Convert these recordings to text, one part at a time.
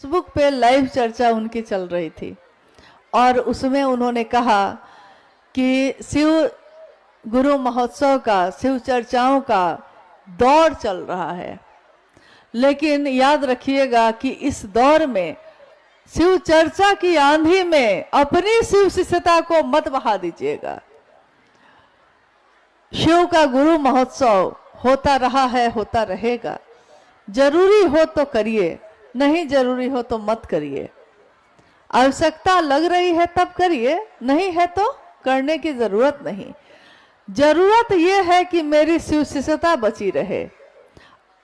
Facebook पे live चर्चा उनकी चल रही थी और उसमें उन्होंने कहा कि शिव गुरु महोत्सव का, शिव चर्चाओं का दौर चल रहा है, लेकिन याद रखिएगा कि इस दौर में शिव चर्चा की आंधी में अपनी शिव शिष्यता को मत बहा दीजिएगा। शिव का गुरु महोत्सव होता रहा है, होता रहेगा। जरूरी हो तो करिए, नहीं जरूरी हो तो मत करिए। आवश्यकता लग रही है तब करिए, नहीं है तो करने की जरूरत नहीं। जरूरत यह है कि मेरी शिव शिष्यता बची रहे।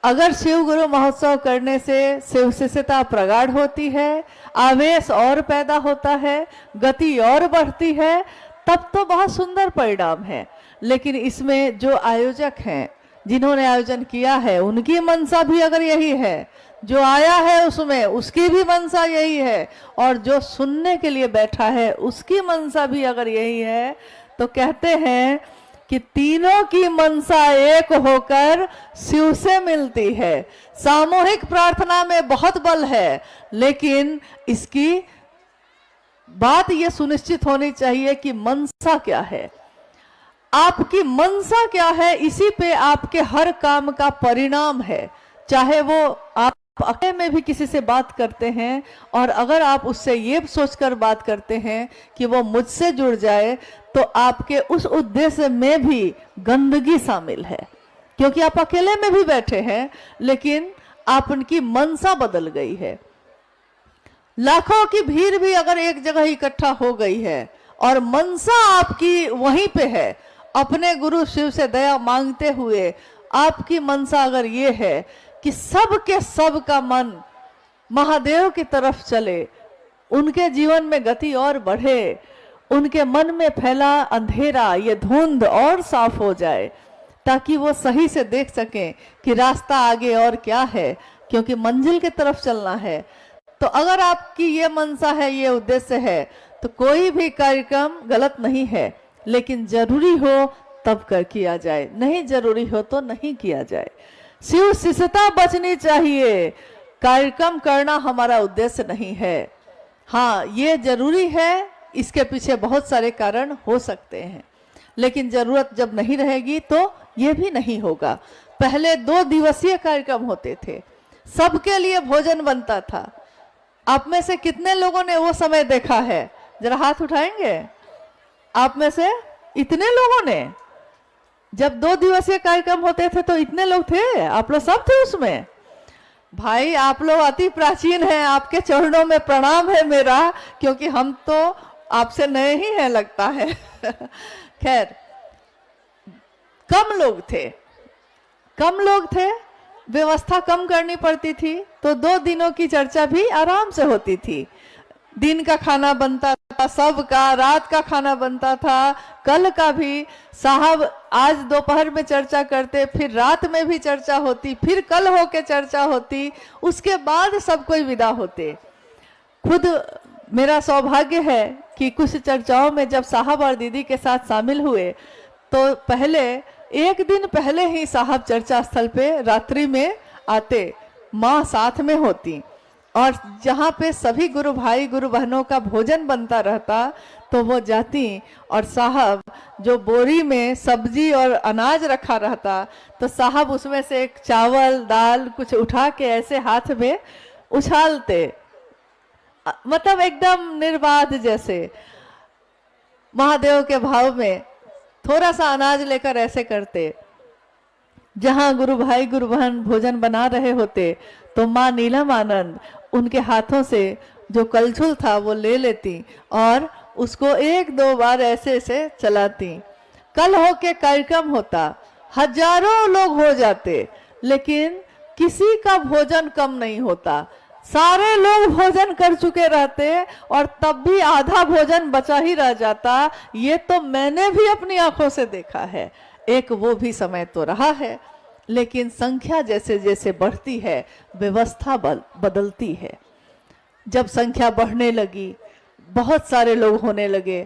अगर शिव गुरु महोत्सव करने से शिव शिष्यता प्रगाढ़ होती है, आवेश और पैदा होता है, गति और बढ़ती है, तब तो बहुत सुंदर परिणाम है। लेकिन इसमें जो आयोजक हैं, जिन्होंने आयोजन किया है, उनकी मंशा भी अगर यही है, जो आया है उसमें उसकी भी मंशा यही है, और जो सुनने के लिए बैठा है उसकी मंशा भी अगर यही है, तो कहते हैं कि तीनों की मंशा एक होकर शिव से मिलती है। सामूहिक प्रार्थना में बहुत बल है, लेकिन इसकी बात यह सुनिश्चित होनी चाहिए कि मंशा क्या है, आपकी मंशा क्या है, इसी पे आपके हर काम का परिणाम है। चाहे वो आप अकेले में भी किसी से बात करते हैं, और अगर आप उससे ये सोचकर बात करते हैं कि वो मुझसे जुड़ जाए, तो आपके उस उद्देश्य में भी गंदगी शामिल है, क्योंकि आप अकेले में भी बैठे हैं, लेकिन आप उनकी मंशा बदल गई है। लाखों की भीड़ भी अगर एक जगह इकट्ठा हो गई है और मंशा आपकी वहीं पे है, अपने गुरु शिव से दया मांगते हुए आपकी मंशा अगर ये है कि सब के सब का मन महादेव की तरफ चले, उनके जीवन में गति और बढ़े, उनके मन में फैला अंधेरा, ये धुंध और साफ हो जाए, ताकि वो सही से देख सकें कि रास्ता आगे और क्या है, क्योंकि मंजिल की तरफ चलना है। तो अगर आपकी ये मंशा है, ये उद्देश्य है, तो कोई भी कार्यक्रम गलत नहीं है, लेकिन जरूरी हो तब कर किया जाए, नहीं जरूरी हो तो नहीं किया जाए। शिव शिष्यता बचनी चाहिए, कार्यक्रम करना हमारा उद्देश्य नहीं है। हाँ, ये जरूरी है, इसके पीछे बहुत सारे कारण हो सकते हैं, लेकिन जरूरत जब नहीं रहेगी तो ये भी नहीं होगा। पहले 2 दिवसीय कार्यक्रम होते थे, सबके लिए भोजन बनता था। आप में से कितने लोगों ने वो समय देखा है? जरा हाथ उठाएंगे। आप में से इतने लोगों ने, जब 2 दिवसीय कार्यक्रम होते थे तो इतने लोग थे, आप लोग सब थे उसमें। भाई, आप लोग अति प्राचीन हैं, आपके चरणों में प्रणाम है मेरा, क्योंकि हम तो आपसे नए ही हैं लगता है। खैर, कम लोग थे, व्यवस्था कम करनी पड़ती थी, तो 2 दिनों की चर्चा भी आराम से होती थी। दिन का खाना बनता था सबका, रात का खाना बनता था, कल का भी साहब आज दोपहर में चर्चा करते, फिर रात में भी चर्चा होती, फिर कल होके चर्चा होती, उसके बाद सब कोई विदा होते। खुद मेरा सौभाग्य है कि कुछ चर्चाओं में जब साहब और दीदी के साथ शामिल हुए, तो पहले 1 दिन पहले ही साहब चर्चा स्थल पे रात्रि में आते, माँ साथ में होती, और जहाँ पे सभी गुरु भाई गुरु बहनों का भोजन बनता रहता, तो वो जाती, और साहब जो बोरी में सब्जी और अनाज रखा रहता, तो साहब उसमें से एक चावल दाल कुछ उठा के ऐसे हाथ में उछालते, मतलब एकदम निर्बाध जैसे, महादेव के भाव में थोड़ा सा अनाज लेकर ऐसे करते। जहां गुरु भाई गुरु बहन भोजन बना रहे होते, तो माँ नीलम आनंद उनके हाथों से जो कलछुल था वो ले लेती और उसको 1-2 बार ऐसे ऐसे चलाती। कल होके कार्यक्रम होता, हजारों लोग हो जाते, लेकिन किसी का भोजन कम नहीं होता, सारे लोग भोजन कर चुके रहते, और तब भी आधा भोजन बचा ही रह जाता। ये तो मैंने भी अपनी आंखों से देखा है। एक वो भी समय तो रहा है, लेकिन संख्या जैसे जैसे बढ़ती है, व्यवस्था बदलती है। जब संख्या बढ़ने लगी, बहुत सारे लोग होने लगे,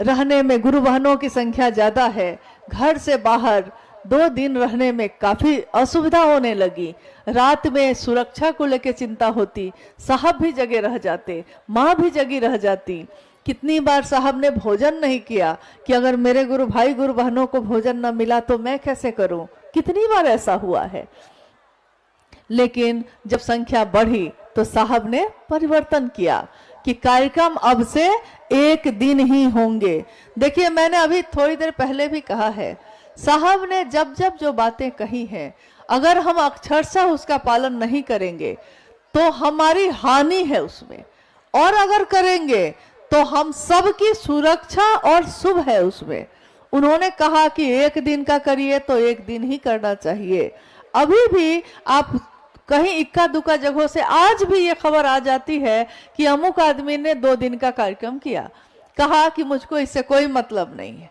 रहने में गुरु बहनों की संख्या ज्यादा है, घर से बाहर 2 दिन रहने में काफी असुविधा होने लगी। रात में सुरक्षा को लेकर चिंता होती, साहब भी जगे रह जाते, माँ भी जगी रह जाती। कितनी बार साहब ने भोजन नहीं किया कि अगर मेरे गुरु भाई गुरु बहनों को भोजन न मिला तो मैं कैसे करूं, कितनी बार ऐसा हुआ है। लेकिन जब संख्या बढ़ी तो साहब ने परिवर्तन किया कि कार्यक्रम अब से 1 दिन ही होंगे। देखिए, मैंने अभी थोड़ी देर पहले भी कहा है, साहब ने जब जब जो बातें कही हैं, अगर हम अक्षरशः उसका पालन नहीं करेंगे तो हमारी हानि है उसमें, और अगर करेंगे तो हम सबकी सुरक्षा और शुभ है उसमें। उन्होंने कहा कि 1 दिन का करिए तो 1 दिन ही करना चाहिए। अभी भी आप कहीं इक्का दुक्का जगहों से आज भी ये खबर आ जाती है कि अमुक आदमी ने 2 दिन का कार्यक्रम किया, कहा कि मुझको इससे कोई मतलब नहीं है।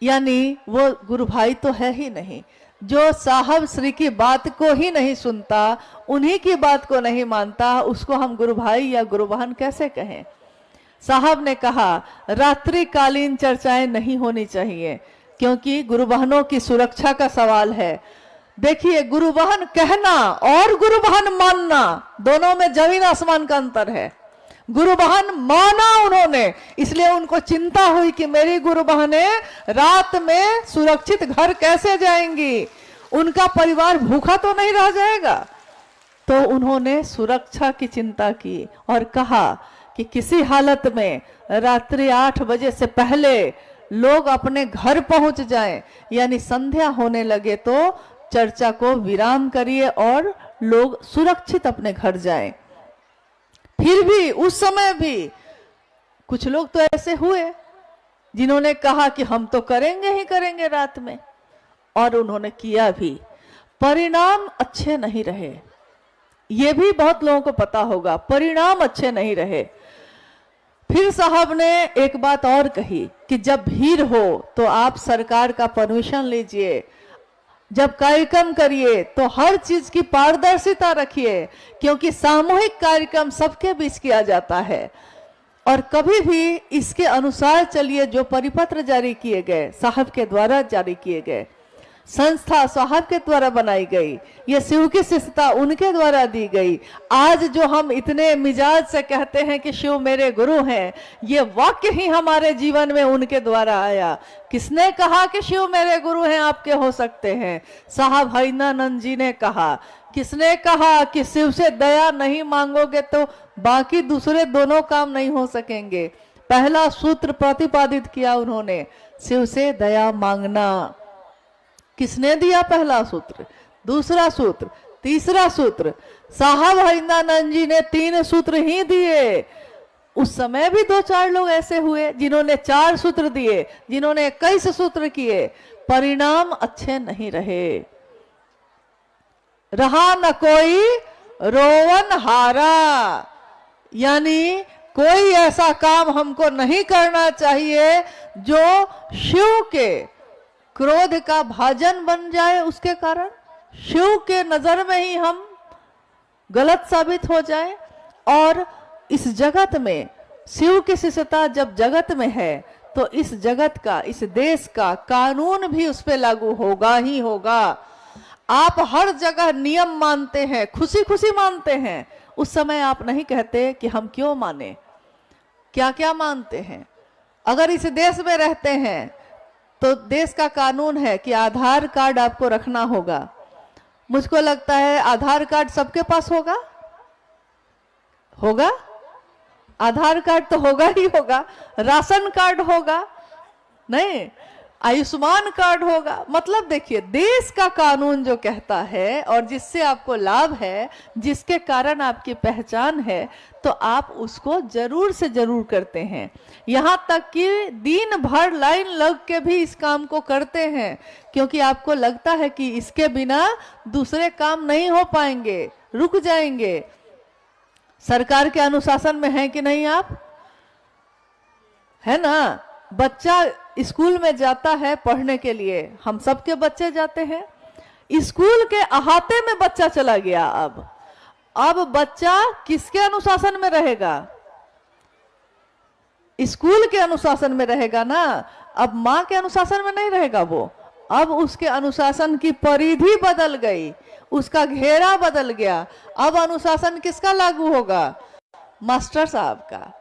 यानी वो गुरु भाई तो है ही नहीं, जो साहब श्री की बात को ही नहीं सुनता, उन्हीं की बात को नहीं मानता, उसको हम गुरु भाई या गुरु बहन कैसे कहें। साहब ने कहा रात्रिकालीन चर्चाएं नहीं होनी चाहिए, क्योंकि गुरु बहनों की सुरक्षा का सवाल है। देखिए, गुरु बहन कहना और गुरु बहन मानना, दोनों में जमीन आसमान का अंतर है। गुरु बहन माना उन्होंने, इसलिए उनको चिंता हुई कि मेरी गुरु बहनें रात में सुरक्षित घर कैसे जाएंगी, उनका परिवार भूखा तो नहीं रह जाएगा। तो उन्होंने सुरक्षा की चिंता की और कहा कि किसी हालत में रात्रि 8 बजे से पहले लोग अपने घर पहुंच जाएं, यानी संध्या होने लगे तो चर्चा को विराम करिए और लोग सुरक्षित अपने घर जाएं। फिर भी उस समय भी कुछ लोग तो ऐसे हुए जिन्होंने कहा कि हम तो करेंगे ही करेंगे रात में, और उन्होंने किया भी। परिणाम अच्छे नहीं रहे, ये भी बहुत लोगों को पता होगा, परिणाम अच्छे नहीं रहे। फिर साहब ने एक बात और कही कि जब भीड़ हो तो आप सरकार का परमिशन लीजिए, जब कार्यक्रम करिए तो हर चीज की पारदर्शिता रखिए, क्योंकि सामूहिक कार्यक्रम सबके बीच किया जाता है। और कभी भी इसके अनुसार चलिए, जो परिपत्र जारी किए गए, साहब के द्वारा जारी किए गए, संस्था साहब के द्वारा बनाई गई, ये शिव की शिष्यता उनके द्वारा दी गई। आज जो हम इतने मिजाज से कहते हैं कि शिव मेरे गुरु हैं, ये वाक्य ही हमारे जीवन में उनके द्वारा आया। किसने कहा कि शिव मेरे गुरु हैं, आपके हो सकते हैं? साहब हरिनानंद जी ने कहा। किसने कहा कि शिव से दया नहीं मांगोगे तो बाकी दूसरे दोनों काम नहीं हो सकेंगे? पहला सूत्र प्रतिपादित किया उन्होंने, शिव से दया मांगना। किसने दिया पहला सूत्र, दूसरा सूत्र, तीसरा सूत्र? साहब हरिनानंद जी ने 3 सूत्र ही दिए। उस समय भी 2-4 लोग ऐसे हुए जिन्होंने 4 सूत्र दिए, जिन्होंने 21 सूत्र किए, परिणाम अच्छे नहीं रहे। रहा न कोई रोवन हारा, यानी कोई ऐसा काम हमको नहीं करना चाहिए जो शिव के क्रोध का भाजन बन जाए, उसके कारण शिव के नजर में ही हम गलत साबित हो जाए। और इस जगत में शिव की शिष्यता जब जगत में है तो इस जगत का, इस देश का कानून भी उस पर लागू होगा ही होगा। आप हर जगह नियम मानते हैं, खुशी खुशी मानते हैं, उस समय आप नहीं कहते कि हम क्यों माने, क्या क्या मानते हैं। अगर इस देश में रहते हैं तो देश का कानून है कि आधार कार्ड आपको रखना होगा। मुझको लगता है आधार कार्ड सबके पास होगा, होगा? आधार कार्ड तो होगा ही होगा, राशन कार्ड होगा नहीं, आयुष्मान कार्ड होगा। मतलब देखिए, देश का कानून जो कहता है और जिससे आपको लाभ है, जिसके कारण आपकी पहचान है, तो आप उसको जरूर से जरूर करते हैं। यहाँ तक कि दिन भर लाइन लग के भी इस काम को करते हैं, क्योंकि आपको लगता है कि इसके बिना दूसरे काम नहीं हो पाएंगे, रुक जाएंगे। सरकार के अनुशासन में है कि नहीं आप? है ना? बच्चा स्कूल में जाता है पढ़ने के लिए, हम सबके बच्चे जाते हैं। स्कूल के अहाते में बच्चा चला गया, अब बच्चा किसके अनुशासन में रहेगा? स्कूल के अनुशासन में रहेगा ना। अब माँ के अनुशासन में नहीं रहेगा वो, अब उसके अनुशासन की परिधि बदल गई, उसका घेरा बदल गया। अब अनुशासन किसका लागू होगा? मास्टर साहब का।